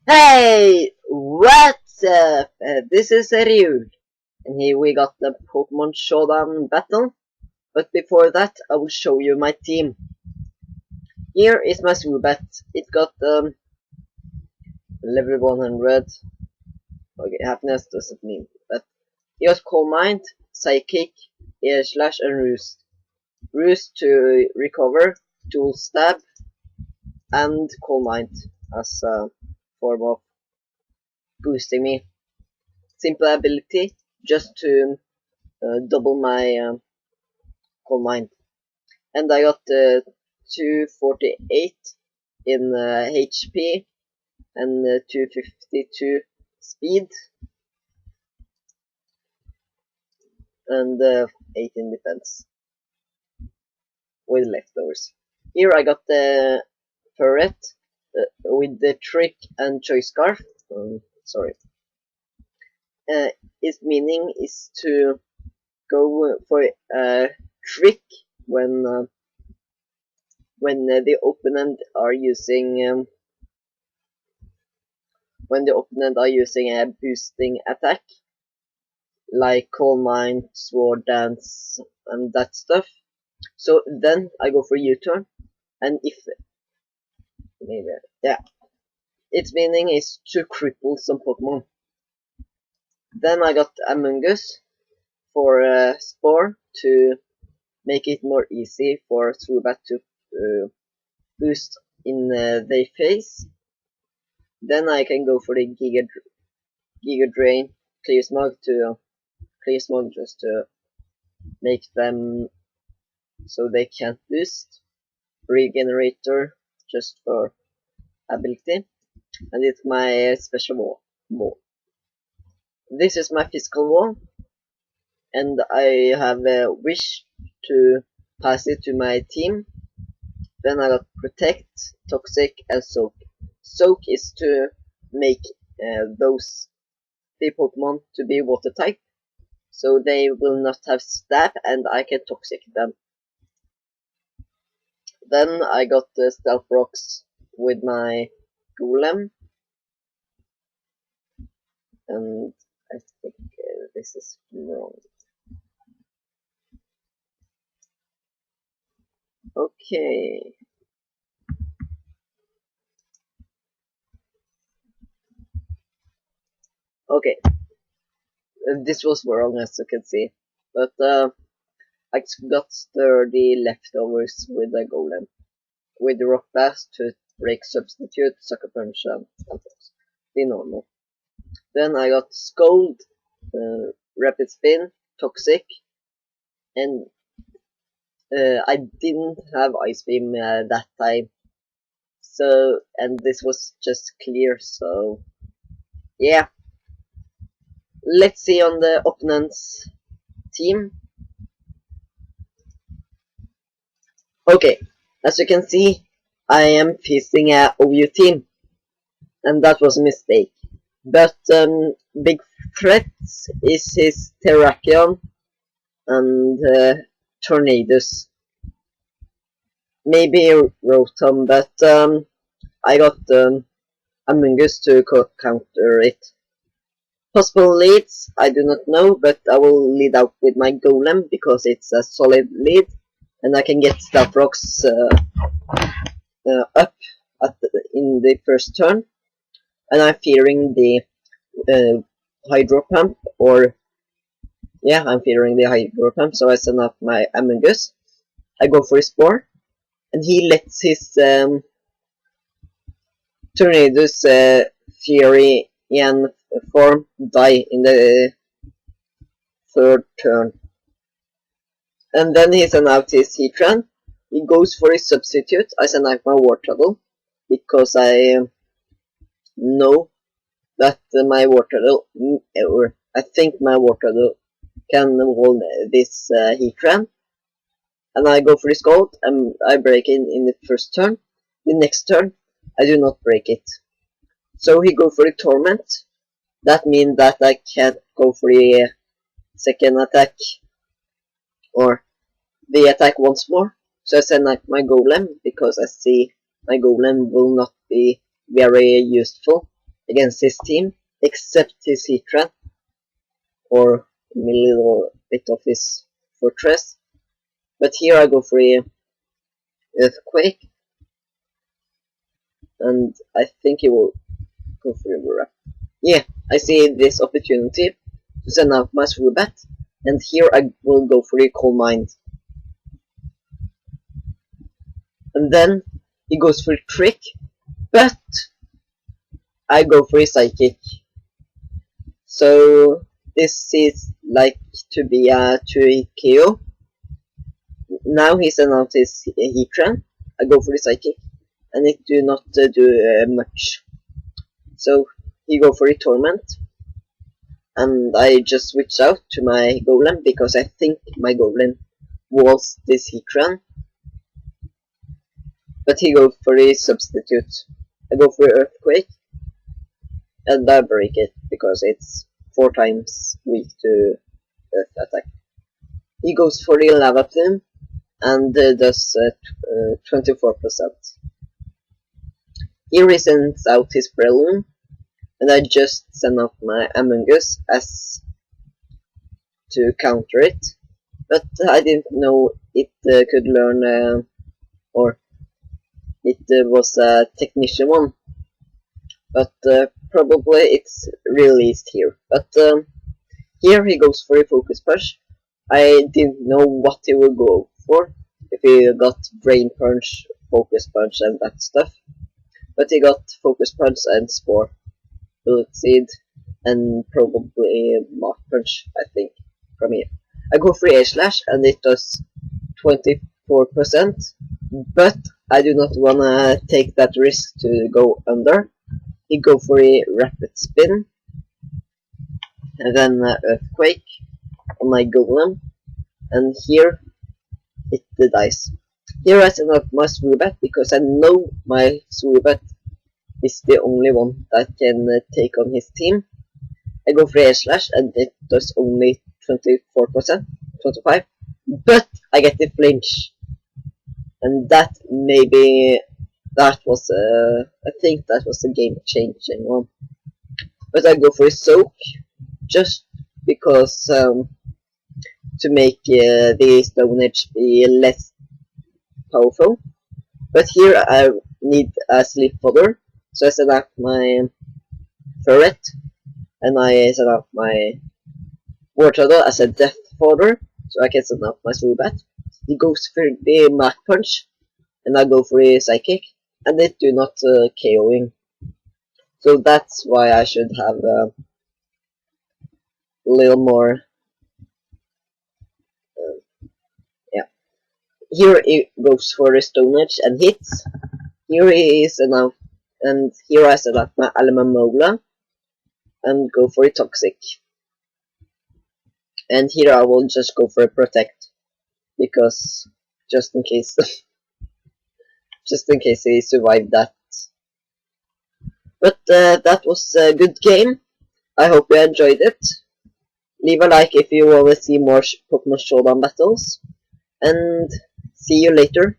Hey, what's up? This is Ryu, and here we got the Pokemon Showdown battle. But before that, I will show you my team. Here is my Swoobat. It got level 100. Okay, happiness doesn't mean that. It got Calm Mind, Psychic, Air Slash, and Roost. Roost to recover, Tool Stab, and Calm Mind as a form of boosting me. Simple ability, just to double my Calm Mind. And I got 248 in HP and 252 speed and 8 in defense with leftovers. Here I got the turret with the trick and choice scarf. Sorry. Its meaning is to go for a trick when the opponent are using a boosting attack like Calm Mind, Sword Dance, and that stuff. So then I go for U-turn, and if maybe its meaning is to cripple some Pokemon. Then I got Among Us for Spore to make it more easy for Swoobat to boost in their face. Then I can go for the Giga Drain, Clear Smog just to make them so they can't boost. Regenerator just for ability, and it's my special wall. This is my physical wall, and I have a wish to pass it to my team. Then I got Protect, Toxic, and Soak. Soak is to make those three Pokemon to be water type, so they will not have Stab, and I can Toxic them. Then I got the Stealth Rocks with my Golem, and I think this is wrong. Okay. Okay. This was wrong as you can see, but I got 30 leftovers with the Golem. With the Rock Blast to break Substitute, Sucker Punch, and Stamp-Box. The normal. Then I got Scold, Rapid Spin, Toxic, and I didn't have Ice Beam that time. So, and this was just clear, so yeah. Let's see on the opponent's team. Okay, as you can see, I am facing a OU team, and that was a mistake. But big threat is his Terrakion and Tornadus. Maybe Rotom, but I got Among Us to counter it. Possible leads, I do not know, but I will lead out with my Golem because it's a solid lead, and I can get Stealth Rocks up in the first turn, and I'm fearing the Hydro Pump, I'm fearing the Hydro Pump, so I send up my Among Us. I go for a Spore, and he lets his Tornadus Fury and form die in the third turn. And then he sends out his Heatran. He goes for his substitute. I send out my Wartortle because I know that my Wartortle, or I think my Wartortle can hold this Heatran. And I go for his Gold, and I break in the first turn. The next turn, I do not break it. So he go for the Torment. That means that I can't go for the second attack, or the attack once more. So I send out my Golem, because I see my Golem will not be very useful against his team, except his Heatran, or a little bit of his Fortress. But here I go for a Earthquake, and I think he will go for a Wrap. Yeah, I see this opportunity to send out my Swoobat, and here I will go for a Calm Mind. And then he goes for a Trick, but I go for a Psychic. So this is like to be a 2-hit KO. Now he sends out his Heatran. I go for the Psychic, and it do not do much. So he go for a Torment, and I just switch out to my Golem because I think my Golem was this Heatran. But he goes for a Substitute. I go for Earthquake, and I break it because it's 4 times weak to Earth attack. He goes for a Lava Plume and does 24%. Here he sends out his Breloom, and I just send out my Among Us as to counter it. But I didn't know it could learn, or it was a Technician one. But probably it's released here. But here he goes for a Focus Punch. I didn't know what he would go for, if he got Brain Punch, Focus Punch and that stuff. But he got Focus Punch and Spore, Bullet Seed, and probably Mach Punch, I think, from here. I go for Air Slash, and it does 24%, but I do not wanna take that risk to go under. He go for a Rapid Spin, and then Earthquake on my Golem, and here it dies. Here I send out my Swoobat because I know my Swoobat is the only one that can take on his team. I go for Air Slash, and it does only 24%, 25%, but I get the flinch, and that was I think that was a game changing one. But I go for a Soak just because to make the Stone Edge be less powerful. But here I need a Sleep Fodder, so I set up my Ferret, and I set up my War Turtle as a Death Fodder, so I can set up my Swoobat. He goes for the Mach Punch, and I go for a Psychic, and it do not KOing. So that's why I should have a little more. Here it goes for a Stone Edge and hits. Here he is enough, and here I set up my Alomomola and go for a Toxic. And here I will just go for a Protect, because just in case he survived that. But that was a good game. I hope you enjoyed it. Leave a like if you want to see more Pokemon Showdown battles, and see you later.